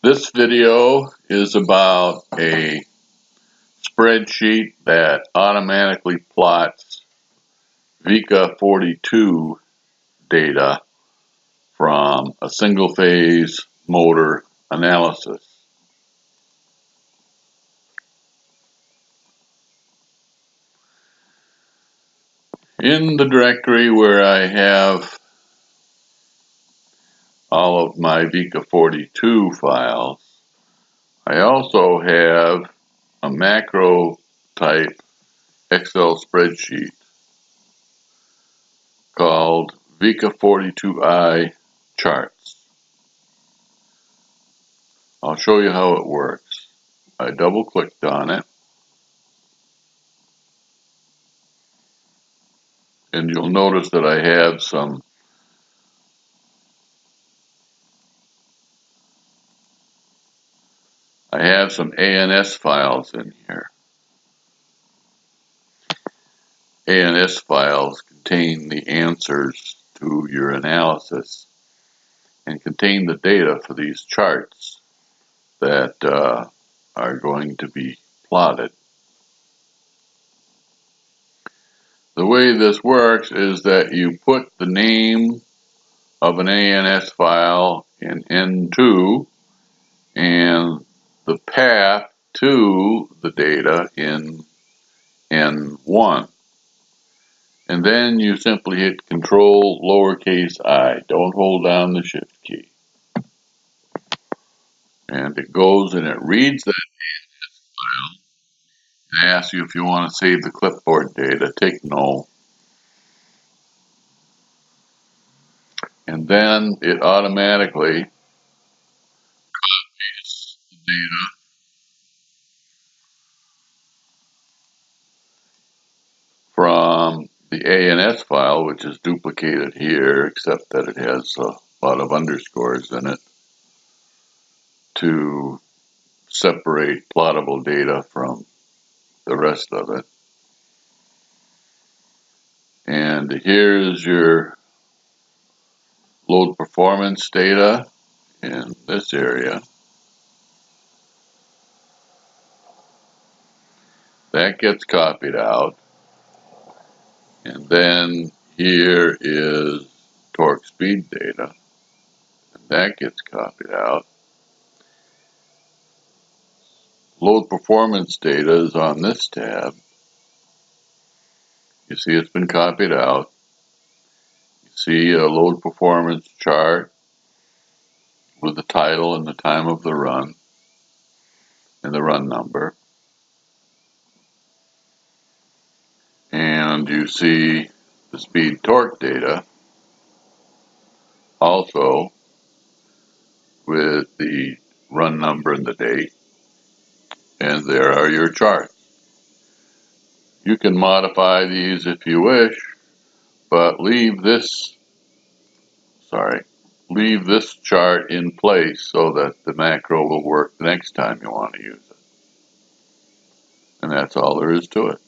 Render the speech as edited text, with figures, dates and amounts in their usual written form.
This video is about a spreadsheet that automatically plots Vica42 data from a single-phase motor analysis. In the directory where I have all of my Vica42 files, I also have a macro type Excel spreadsheet called Vica42 Charts. I'll show you how it works. I double clicked on it, and you'll notice that I have some ANS files in here. ANS files contain the answers to your analysis and contain the data for these charts that are going to be plotted. The way this works is that you put the name of an ANS file in N2 and the path to the data in N1. And then you simply hit Control lowercase I. Don't hold down the Shift key. And it goes and it reads that ANS file. It asks you if you want to save the clipboard data. Take no. And then it automatically copies the data from the ANS file, which is duplicated here, except that it has a lot of underscores in it, to separate plottable data from the rest of it. And here's your load performance data in this area. That gets copied out. And then here is torque speed data. And that gets copied out. Load performance data is on this tab. You see it's been copied out. You see a load performance chart with the title and the time of the run and the run number. And you see the speed torque data also with the run number and the date. And there are your charts. You can modify these if you wish, but leave this chart in place so that the macro will work the next time you want to use it. And that's all there is to it.